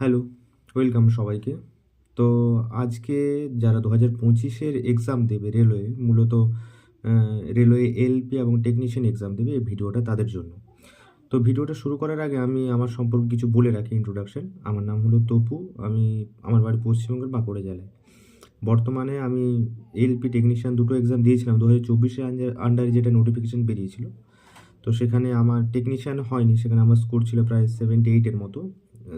Hello, welcome সবাইকে। তো আজকে যারা 2025-এর এক্সাম দেবে রেলওয়ে, মূলত রেলওয়ে এলপি এবং টেকনিশিয়ান এক্সাম দেবে, এই ভিডিওটা তাদের জন্য। তো ভিডিওটা শুরু করার আগে আমি আমার সম্পর্কে কিছু বলে রাখি ইন্ট্রোডাকশন। আমার নাম হলো তপু। আমার বাড়ি পশ্চিমবঙ্গের বাঁকুড়া জেলায়। বর্তমানে আমি এলপি টেকনিশিয়ান দুটো এক্সাম দিয়েছিলাম 2024-এর আন্ডারে, যেটা নোটিফিকেশন বেরিয়েছিল। তো সেখানে আমার টেকনিশিয়ান হয়নি, সেখানে আমার স্কোর ছিল প্রায় 78 এর মতো।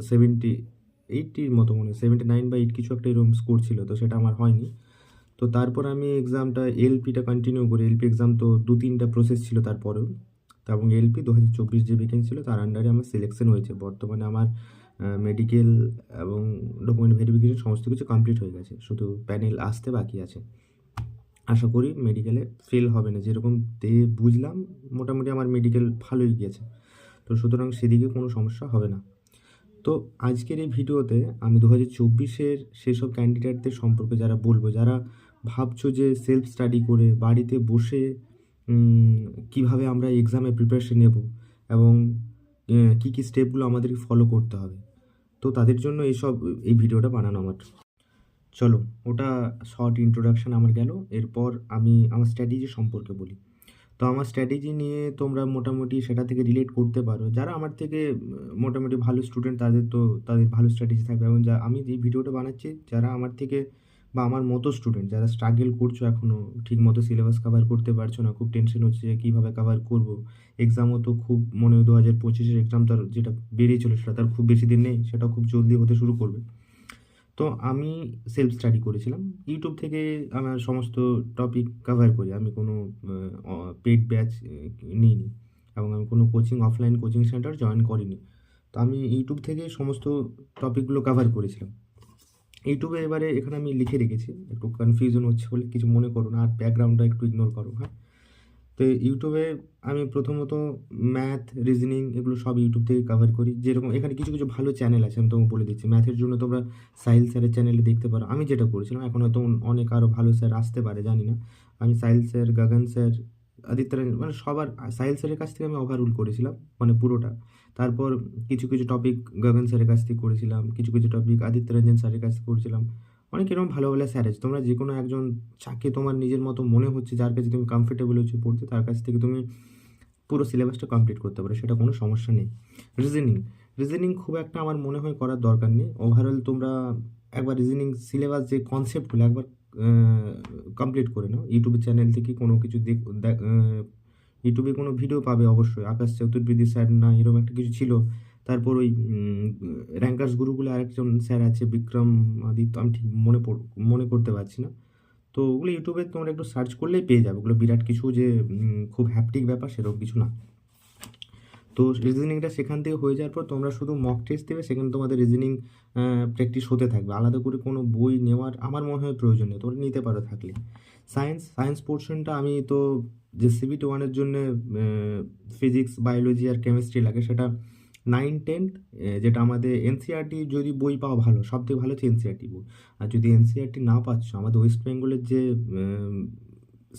78-র মতো মনে হয়, 79 বা 8 কিছু একটা এরকম স্কোর ছিল, তো সেটা আমার হয়নি। তো তারপর আমি এক্সামটা এলপিটা কন্টিনিউ করি। এলপি এক্সাম তো 2-3টা প্রসেস ছিল তারপরেও। তো এবং এলপি 2024 যে ভ্যাকেন্সি ছিল তার আন্ডারে আমার সিলেকশন হয়েছে। বর্তমানে আমার মেডিকেল এবং ডকুমেন্ট ভেরিফিকেশন সমস্ত কিছু কমপ্লিট হয়ে গেছে, শুধু প্যানেল আসতে বাকি আছে। আশা করি মেডিকেলে ফেল হবে না, যেরকম বুঝলাম মোটামুটি আমার মেডিকেল ভালোই গিয়েছে। তো সুতরাং সেদিকে কোনো সমস্যা হবে না। তো আজকের এই ভিডিওতে আমি 2024-এর সেসব ক্যান্ডিডেটদের সম্পর্কে যারা বলবো, যারা ভাবছো যে সেলফ স্টাডি করে বাড়িতে বসে কিভাবে আমরা এক্সামে প্রিপারেশন নেব এবং কী কী স্টেপগুলো আমাদেরকে ফলো করতে হবে। তো তাদের জন্য এই ভিডিওটা বানানো আমার। চলো, ওটা শর্ট ইন্ট্রোডাকশন আমার গেল। এরপর আমি আমার স্ট্র্যাটেজি সম্পর্কে বলি। তো আমার স্ট্র্যাটেজি নিয়ে তোমরা মোটামুটি সেটা থেকে রিলেট করতে পারো। যারা আমার থেকে মোটামুটি ভালো স্টুডেন্ট, তাদের ভালো স্ট্র্যাটেজি থাকবে। এবং আমি যে ভিডিওটা বানাচ্ছি, যারা আমার থেকে বা আমার মতো স্টুডেন্ট, যারা স্ট্রাগল করছো, এখনও ঠিকমতো সিলেবাস কভার করতে পারছো না, খুব টেনশন হচ্ছে যে কীভাবে কভার করবো। এক্সামও তো খুব, মনে হয় 2025-এর এক্সাম তার যেটা বেরিয়েছিল সেটা তার খুব বেশি দিন নেই, সেটাও খুব জলদি হতে শুরু করবে। তো আমি সেলফ স্টাডি করেছিলাম। ইউটিউব থেকে আমার সমস্ত টপিক কভার করি। আমি কোনো পেইড ব্যাচ নিইনি এবং আমি কোনো অফলাইন কোচিং সেন্টার জয়েন করিনি। তো আমি ইউটিউব থেকে সমস্ত টপিকগুলো কভার করেছিলাম। ইউটিউবে এবারে এখানে আমি লিখে রেখেছি, একটু কনফিউশন হচ্ছে বলে কিছু মনে করো না, আর ব্যাকগ্রাউন্ডটা একটু ইগনোর করো, হ্যাঁ। তো ইউটিউবে আমি প্রথমত ম্যাথ, রিজনিং এগুলো সব ইউটিউব থেকে কভার করি। যেরকম এখানে কিছু কিছু ভালো চ্যানেল আছে, আমি তোমাকে বলে দিচ্ছি। ম্যাথের জন্য তোমরা সাহিল স্যারের চ্যানেলে দেখতে পারো। আমি যেটা করেছিলাম, এখন হয়তো অনেক আরও ভালো স্যার আসতে পারে, জানি না। আমি সাহিল স্যার, গগন স্যার, আদিত্য রঞ্জন, মানে সবার, সাহিল স্যারের কাছ থেকে আমি ওভারঅল করেছিলাম, মানে পুরোটা। তারপর কিছু কিছু টপিক গগন স্যারের কাছ থেকে করেছিলাম, কিছু কিছু টপিক আদিত্য রঞ্জন স্যারের কাছ থেকে করেছিলাম। অনেক এরকম ভালো ভালো স্যার আছে। তোমরা যে কোনো একজন, যাকে তোমার নিজের মতো মনে হচ্ছে, যার কাছে তুমি কমফর্টেবল হচ্ছে পড়তে, তার কাছ থেকে তুমি পুরো সিলেবাসটা কমপ্লিট করতে পারো, সেটা কোনো সমস্যা নেই। রিজনিং রিজনিং খুব একটা আমার মনে হয় করার দরকার নেই। ওভারঅল তোমরা একবার রিজনিং সিলেবাস যে কনসেপ্টগুলো একবার কমপ্লিট করে নাও। ইউটিউব চ্যানেল থেকে কোনো কিছু ইউটিউবে কোনো ভিডিও পাবে অবশ্যই, আকাশ চতুর্বেদী স্যার না এরকম একটা কিছু ছিল। তারপর ওই র্যাঙ্কার্স গুরুকুলে আরেকজন স্যার আছে, বিক্রম আদিত্য, আমি ঠিক মনে করতে পারছি না। তো ওগুলো ইউটিউবে তোমরা একটু সার্চ করলেই পেয়ে যাবে। ওগুলো বিরাট কিছু যে খুব হ্যাপটিক ব্যাপার সেরকম কিছু না। তো রিজনিংটা সেখান থেকে হয়ে যাওয়ার পর তোমরা শুধু মক টেস্ট দেবে, সেখানে তোমাদের রিজনিং প্র্যাকটিস হতে থাকবে। আলাদা করে কোনো বই নেওয়ার আমার মনে হয় প্রয়োজন নেই, তোমরা নিতে পারো থাকলে। সায়েন্স পোর্শনটা আমি তো, যে সিবিটি 1-এর জন্য ফিজিক্স, বায়োলজি আর কেমিস্ট্রি লাগে, সেটা 9-10 যেটা আমাদের এনসিইআরটি, যদি বই পাওয়া ভালো, সবথেকে ভালো হচ্ছে এনসিইআরটি বই। আর যদি এনসিইআরটি না পাচ্ছ, আমাদের ওয়েস্ট বেঙ্গলের যে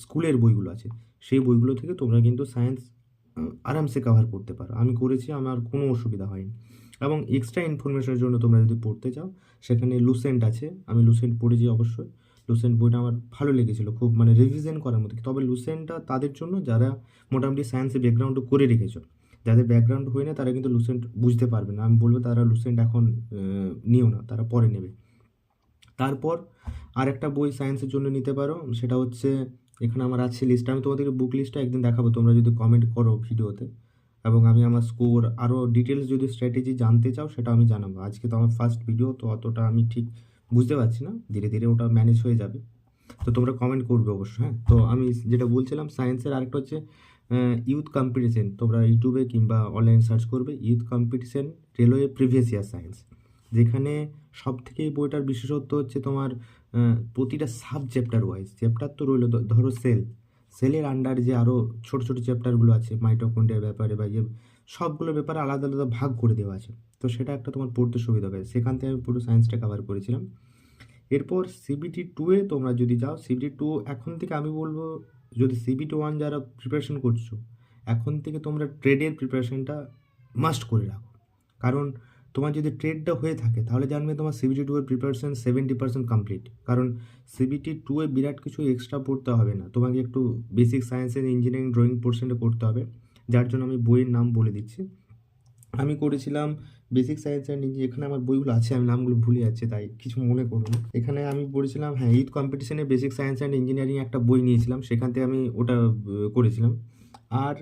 স্কুলের বইগুলো আছে, সেই বইগুলো থেকে তোমরা কিন্তু সায়েন্স আরামসে কভার করতে পারো। আমি করেছি, আমার কোনো অসুবিধা হয়নি। এবং এক্সট্রা ইনফরমেশনের জন্য তোমরা যদি পড়তে চাও, সেখানে লুসেন্ট আছে। আমি লুসেন্ট পড়েছি অবশ্যই। লুসেন্ট বইটা আমার ভালো লেগেছিলো, খুব মানে রিভিশন করার মতো। তবে লুসেন্টটা তাদের জন্য যারা মোটামুটি সায়েন্সে ব্যাকগ্রাউন্ডও করে রেখেছো। যাদের ব্যাকগ্রাউন্ড হয় না তারা কিন্তু লুসেন্ট বুঝতে পারবে না। আমি বলবো তারা লুসেন্ট এখন নিও না, তারা পরে নেবে। তারপর আরেকটা বই সায়েন্সের জন্য নিতে পারো, সেটা হচ্ছে, এখানে আমার আছে লিস্ট, আমি তোমাদেরকে বুক লিস্টটা একদিন দেখাবো, তোমরা যদি কমেন্ট করো ভিডিওতে। এবং আমি আমার স্কোর আরও ডিটেলস যদি স্ট্র্যাটেজি জানতে চাও, সেটা আমি জানাবো। আজকে তো আমার ফার্স্ট ভিডিও, তো অতটা আমি ঠিক বুঝতে পারছি না, ধীরে ধীরে ওটা ম্যানেজ হয়ে যাবে। তো তোমরা কমেন্ট করবে অবশ্যই, হ্যাঁ। তো আমি যেটা বলছিলাম, সায়েন্সের আরেকটা হচ্ছে ইউথ কম্পিটিশন। তোমরা ইউটিউবে কিংবা অনলাইন সার্চ করবে youth competition railway previous year science, যেখানে সব থেকে বইটার বিশেষত্ব হচ্ছে তোমার প্রতিটা সাব চ্যাপ্টার ওয়াইজ, চ্যাপ্টার তো রইলো, ধরো সেলের আন্ডার যে আরও ছোটো ছোটো চ্যাপ্টারগুলো আছে, মাইটোকন্ড্রিয়ার ব্যাপারে বা সবগুলোর ব্যাপারে আলাদা আলাদা ভাগ করে দেওয়া আছে। তো সেটা একটা তোমার পড়তে সুবিধা হবে। সেখান থেকে আমি পুরো সায়েন্সটা কভার করেছিলাম। এরপর সিবিটি 2-এ তোমরা যদি যাও, সিবিটি 2 এখন থেকে আমি বলবো, যদি সিবিটি 1 যারা প্রিপারেশন করছো, এখন থেকে তোমরা ট্রেডের প্রিপারেশনটা মাস্ট করে রাখো। কারণ তোমার যদি ট্রেডটা হয়ে থাকে তাহলে জানবে তোমার সিবিটি টু এর প্রিপারেশন 70% কমপ্লিট। কারণ সিবিটি টু এ বিরাট কিছু এক্সট্রা পড়তে হবে না, তোমাকে একটু basic science and engineering drawing পোর্শনটা করতে হবে, যার জন্য আমি বইয়ের নাম বলে দিচ্ছি। আমি করেছিলাম বেসিক সায়েন্স অ্যান্ড ইঞ্জিনিয়ারিং, এখানে আমার বইগুলো আছে, আমি নামগুলো ভুলে যাচ্ছি তাই কিছু মনে করুন। এখানে আমি পড়েছিলাম, হ্যাঁ, ইউথ কম্পিটিশনে বেসিক সায়েন্স অ্যান্ড ইঞ্জিনিয়ারিং একটা বই নিয়েছিলাম, সেখান থেকে আমি ওটা করেছিলাম। আর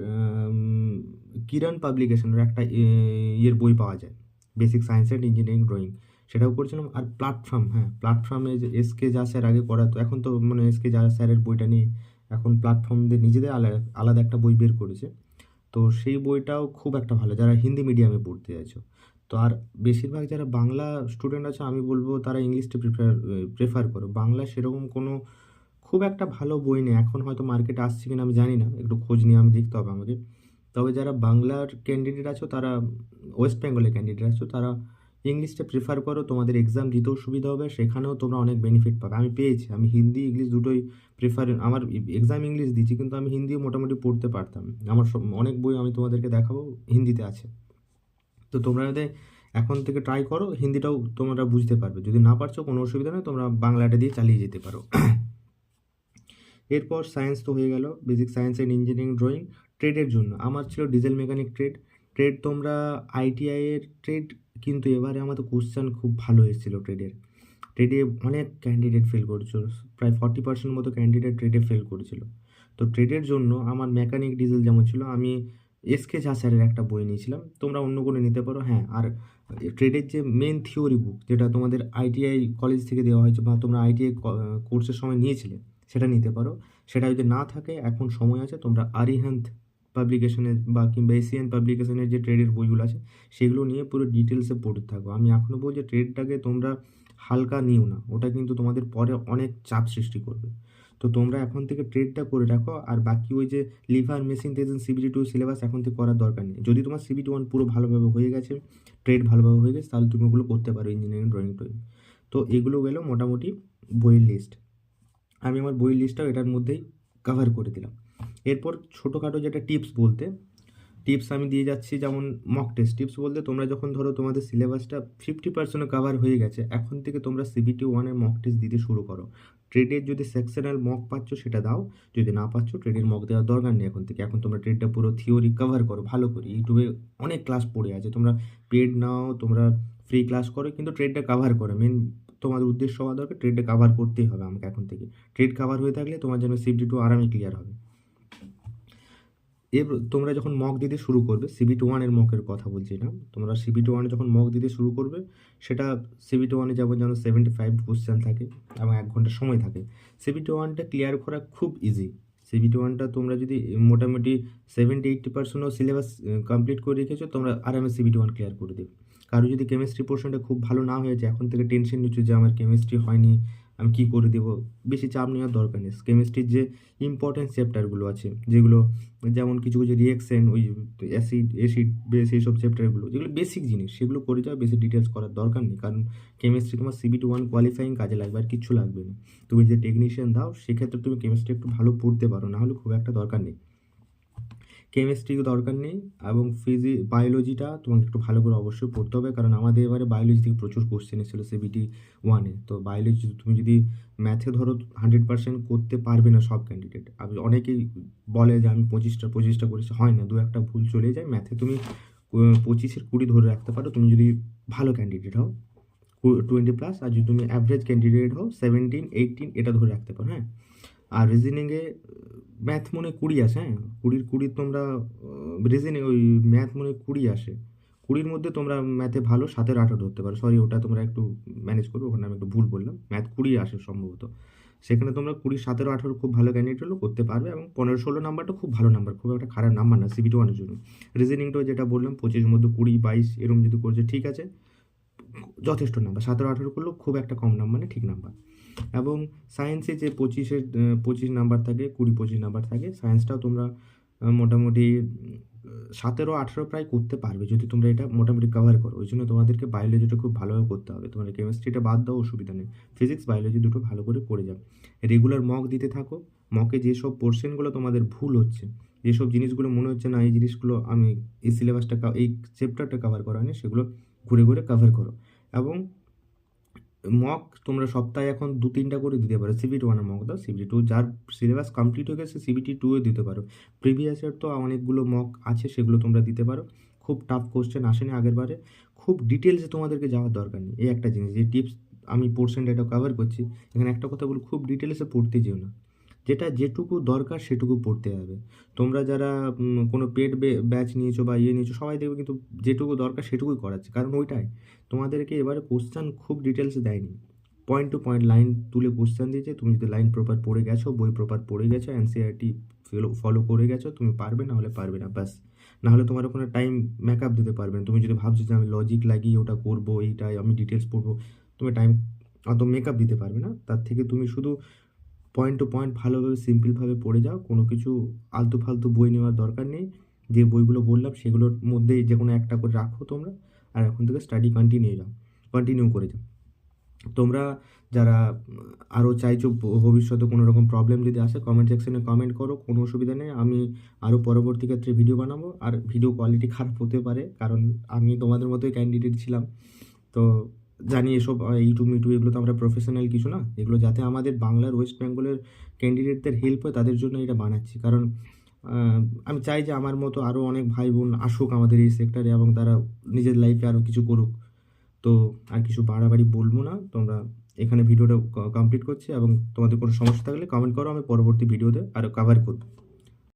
কিরণ পাবলিকেশনের একটা ইয়ের বই পাওয়া যায়, basic science and engineering drawing, সেটাও করেছিলাম। আর প্ল্যাটফর্ম, হ্যাঁ, প্ল্যাটফর্মে যে এসকে যা স্যার আগে করাতো, এখন তো মানে এসকে যা স্যারের বইটা নেই, এখন প্ল্যাটফর্মদের নিজেদের আলাদা আলাদা একটা বই বের করেছে। তো সেই বইটাও খুব একটা ভালো যারা হিন্দি মিডিয়ামে পড়তে চাইছো। তো আর বেশিরভাগ যারা বাংলা স্টুডেন্ট আছে আমি বলবো তারা ইংলিশটা প্রেফার করো। বাংলা সেরকম কোনো খুব একটা ভালো বই নেই, এখন হয়তো মার্কেটে আসছে কিনা আমি জানি না, একটু খোঁজ নিয়ে আমি দেখতে হবে আমাকে। তবে যারা বাংলার ক্যান্ডিডেট আছো, তারা ওয়েস্ট বেঙ্গলের ক্যান্ডিডেট আছো, তারা ইংলিশটা প্রেফার করো, তোমাদের এক্সাম দিতেও সুবিধা হবে, সেখানেও তোমরা অনেক বেনিফিট পাবে। আমি পেয়েছি, আমি হিন্দি ইংলিশ দুটোই প্রেফার, আমার এক্সাম ইংলিশ দিচ্ছি কিন্তু আমি হিন্দিও মোটামুটি পড়তে পারতাম, আমার অনেক বই আমি তোমাদেরকে দেখাবো হিন্দিতে আছে। তো তোমরা যদি এখন থেকে ট্রাই করো, হিন্দিটাও তোমরা বুঝতে পারবে, যদি না পারছো কোনো অসুবিধা নেই, তোমরা বাংলাটা দিয়ে চালিয়ে যেতে পারো। এরপর সায়েন্স তো হয়ে গেল, basic science and engineering drawing. ট্রেডের জন্য আমার ছিল ডিজেল মেকানিক ট্রেড। ট্রেড তোমরা আইটিআই এর ট্রেড, কিন্তু এবারে আমাদের কোশ্চেন খুব ভালো এসেছিলো ট্রেডের। ট্রেডে অনেক ক্যান্ডিডেট ফেল করেছিল, প্রায় 40% মতো ক্যান্ডিডেট ট্রেডে ফেল করেছিল। তো ট্রেডের জন্য আমার মেকানিক ডিজেল যেমন ছিল, আমি এসকে ঝা স্যারের একটা বই নিয়েছিলাম, তোমরা অন্য কোনো নিতে পারো। হ্যাঁ, আর ট্রেডের যে মেন থিওরি বুক, যেটা তোমাদের আইটিআই কলেজ থেকে দেওয়া হয়েছে বা তোমরা আইটিআই কোর্সের সময় নিয়েছিলে, সেটা নিতে পারো। সেটা যদি না থাকে, এখন সময় আছে, তোমরা আরিহান্থ পাবলিকেশনের বা কিংবা এশিয়ান পাবলিকেশনের যে ট্রেডের বইগুলো আছে সেগুলো নিয়ে পুরো ডিটেলসে পড়তে থাকো। আমি এখনও বলছি ট্রেডটাকে তোমরা হালকা নিও না, ওটা কিন্তু তোমাদের পরে অনেক চাপ সৃষ্টি করবে। তো তোমরা এখন থেকে ট্রেডটা করে রাখো, আর বাকি ওই যে লিভার মেশিন টেশন সিবিটি টু সিলেবাস এখন থেকে করার দরকার নেই। যদি তোমার সিবিটি ওয়ান পুরো ভালোভাবে হয়ে গেছে, ট্রেড ভালোভাবে হয়ে গেছে, তাহলে তুমি ওগুলো করতে পারো, ইঞ্জিনিয়ারিং ড্রয়িং টয়িং। তো এগুলো গেলো মোটামুটি বইয়ের লিস্ট। আমি আমার বইয়ের লিস্টটাও এটার মধ্যেই কভার করে দিলাম। এরপর ছোটোখাটো যেটা টিপস বলতে, টিপস আমি দিয়ে যাচ্ছি, যেমন মক টেস্ট টিপস বলতে, তোমরা যখন ধরো তোমাদের সিলেবাসটা 50% কভার হয়ে গেছে, এখন থেকে তোমরা সিবিটি ওয়ানের মক টেস্ট দিতে শুরু করো। ট্রেডের যদি সেকশনাল মক পাচ্ছ সেটা দাও, যদি না পাচ্ছ ট্রেডের মক দেওয়ার দরকার নেই এখন থেকে। এখন তোমরা ট্রেডটা পুরো থিওরি কভার করো ভালো করে, ইউটিউবে অনেক ক্লাস পড়ে আছে, তোমরা পেড নাও, তোমরা ফ্রি ক্লাস করো, কিন্তু ট্রেডটা কভার করো। মেন তোমাদের উদ্দেশ্য হওয়া দরকার ট্রেডটা কভার করতেই হবে আমাকে এখন থেকে। ট্রেড কভার হয়ে থাকলে তোমার জন্য সিবিটি টু আরামে ক্লিয়ার হবে। তোমরা যখন মক দিতে শুরু করবে, সিবিটি ওয়ানের মকের কথা বলছি না, তোমরা সিবিটি ওয়ানে যখন মক দিতে শুরু করবে, সেটা সিবিটি ওয়ানে যেমন 75 কোশ্চেন থাকে এবং 1 ঘন্টা সময় থাকে। সিবিটি ওয়ানটা ক্লিয়ার করা খুব ইজি। সিবিটি ওয়ানটা তোমরা যদি মোটামুটি 70-80%ও সিলেবাস কমপ্লিট করে রেখেছো, তোমরা আরামে সিবিটি ওয়ান ক্লিয়ার করে দেবে। কারো যদি কেমিস্ট্রি পোর্শনটা খুব ভালো না হয়েছে, এখন থেকে টেনশন নিচ্ছ যে আমার কেমিস্ট্রি হয়নি, আমি কী করে দেবো, বেশি চাপ নেওয়ার দরকার নেই। কেমিস্ট্রির যে ইম্পর্টেন্ট চ্যাপ্টারগুলো আছে, যেগুলো যেমন কিছু কিছু রিয়েকশন, ওই অ্যাসিড বেস, এইসব চ্যাপ্টারগুলো যেগুলো বেসিক জিনিস, সেগুলো করে যাও, বেশি ডিটেলস করার দরকার নেই। কারণ কেমিস্ট্রি তোমার সিবিটি ওয়ান কোয়ালিফাইং কাজে লাগবে, আর কিচ্ছু লাগবে না। তুমি যে টেকনিশিয়ান দাও, সেক্ষেত্রে তুমি কেমিস্ট্রি একটু ভালো পড়তে পারো, না হলে খুব একটা দরকার নেই। কেমিস্ট্রি দরকার নেই, এবং বায়োলজিটা তোমাকে একটু ভালো করে অবশ্যই পড়তে হবে, কারণ আমাদের এবারে বায়োলজি থেকে প্রচুর কোশ্চেন এসেছিলো সিবিটি ওয়ানে। তো বায়োলজি তুমি যদি ম্যাথে ধরো 100% করতে পারবে না সব ক্যান্ডিডেট। আমি অনেকেই বলে যে আমি 25টা করেছি, হয় না, 2-1টা ভুল চলে যায়। ম্যাথে তুমি 25-এর 20 ধরে রাখতে পারো, তুমি যদি ভালো ক্যান্ডিডেট হও 20+, আর যদি তুমি অ্যাভারেজ ক্যান্ডিডেট হও 17-18 এটা ধরে রাখতে পারো। হ্যাঁ, আর রিজনিংয়ে ম্যাথ মনে 20 আসে, হ্যাঁ, 20 তোমরা রিজনিং ওই ম্যাথ মনে 20 আসে, 20-র মধ্যে তোমরা ম্যাথে ভালো 7-8 ধরতে পারো। সরি, ওটা তোমরা একটু ম্যানেজ করবে, ওখানে আমি একটু ভুল বললাম, ম্যাথ 20 আসে সম্ভবত। সেখানে তোমরা 20, 17, 18 খুব ভালো ক্যান্ডিডেট হলেও করতে পারবে, এবং 15-16 নাম্বারটা খুব ভালো নাম্বার, খুব একটা খারাপ নাম্বার না সিবিটি ওয়ানের জন্য। রিজনিংটাও যেটা বললাম 25-এর মধ্যে 20, 22 এরকম যদি করছে ঠিক আছে, যথেষ্ট নাম্বার। 17-18 করলেও খুব একটা কম নাম্বার না, ঠিক নাম্বার। এবং সায়েন্সে যে 25 নাম্বার থাকে, 20-25 নাম্বার থাকে, সায়েন্সটাও তোমরা মোটামুটি 17-18 প্রায় করতে পারবে, যদি তোমরা এটা মোটামুটি কভার করো। ওই জন্য তোমাদেরকে বায়োলজিটা খুব ভালোভাবে করতে হবে, তোমার কেমিস্ট্রিটা বাদ দাও, অসুবিধা নেই, ফিজিক্স বায়োলজি দুটো ভালো করে পড়ে যাবে। রেগুলার মক দিতে থাকো, মকে যেসব পোর্শনগুলো তোমাদের ভুল হচ্ছে, যেসব জিনিসগুলো মনে হচ্ছে না এই জিনিসগুলো আমি এই সিলেবাসটা এই চ্যাপ্টারটা কভার করা হয়নি, সেগুলো ঘুরে ঘুরে কভার করো। এবং মক তোমরা সপ্তাহে এখন 2-3টা করে দিতে পারো। সিবিটি 1 এর মক দাও, সিবিটি 2 যার সিলেবাস কমপ্লিট হয়ে গেছে সিবিটি 2 এ দিতে পারো। প্রিভিয়াস ইয়ার তো অনেকগুলো মক আছে, সেগুলো তোমরা দিতে পারো। খুব টাফ কোশ্চেন আসেনি আগেরবারে, খুব ডিটেলসে তোমাদেরকে যাওয়ার দরকার নেই। এই একটা জিনিস যে টিপস আমি পোর্শনটা এটা কভার করছি, এখানে একটা কথা বলি, খুব ডিটেলসে পড়তে যেও না। যেটা যেটুকু দরকার সেটুকু পড়তে হবে। তোমরা যারা কোনো পেড ব্যাচ নিয়েছো বা নিয়েছো, সবাই দেখবে কিন্তু যেটুকু দরকার সেটুকুই করাচ্ছে, কারণ ওইটাই তোমাদেরকে এবারে কোশ্চেন খুব ডিটেলসে দেয়নি, পয়েন্ট টু পয়েন্ট লাইন তুলে কোশ্চেন দিয়েছে। তুমি যদি লাইন প্রপার পড়ে গেছো, বই প্রপার পড়ে গেছো, এনসিইআরটি ফলো করে গেছো, তুমি পারবে, না হলে পারবে না, ব্যাস। না হলে তোমার ওখানে টাইম মেকআপ দিতে পারবে না। তুমি যদি ভাবছো যে আমি লজিক লাগিয়ে ওটা করবো, এইটাই আমি ডিটেলস পড়বো, তুমি টাইম অত মেকআপ দিতে পারবে না। তার থেকে তুমি শুধু পয়েন্ট টু পয়েন্ট ভালোভাবে সিম্পলভাবে পড়ে যাও। কোনো কিছু আলতু ফালতু বই নেওয়ার দরকার নেই। যে বইগুলো বললাম সেগুলোর মধ্যেই যে কোনো একটা করে রাখো তোমরা, আর এখন থেকে স্টাডি কন্টিনিউ করে যাও। তোমরা যারা আরও চাইছো ভবিষ্যতে কোনো রকম প্রবলেম যদি আসে, কমেন্ট সেকশনে কমেন্ট করো, কোনো অসুবিধা নেই। আমি আরও পরবর্তী ক্ষেত্রে ভিডিও বানাবো। আর ভিডিও কোয়ালিটি খারাপ হতে পারে, কারণ আমি তোমাদের মতোই ক্যান্ডিডেট ছিলাম। তো জানি এসব ইউটিউব এগুলো তো আমরা প্রফেশনাল কিছু না। এগুলো যাতে আমাদের বাংলার ওয়েস্ট বেঙ্গলের ক্যান্ডিডেটদের হেল্প হয়, তাদের জন্য এটা বানাচ্ছি। কারণ আমি চাই যে আমার মতো আরও অনেক ভাই বোন আসুক আমাদের এই সেক্টরে এবং তারা নিজের লাইফে আরও কিছু করুক। তো আর কিছু বাড়াবাড়ি বলবো না, তোমরা এখানে ভিডিওটা কমপ্লিট করছি। এবং তোমাদের কোনো সমস্যা থাকলে কমেন্ট করো, আমি পরবর্তী ভিডিওতে আরও কভার করবো।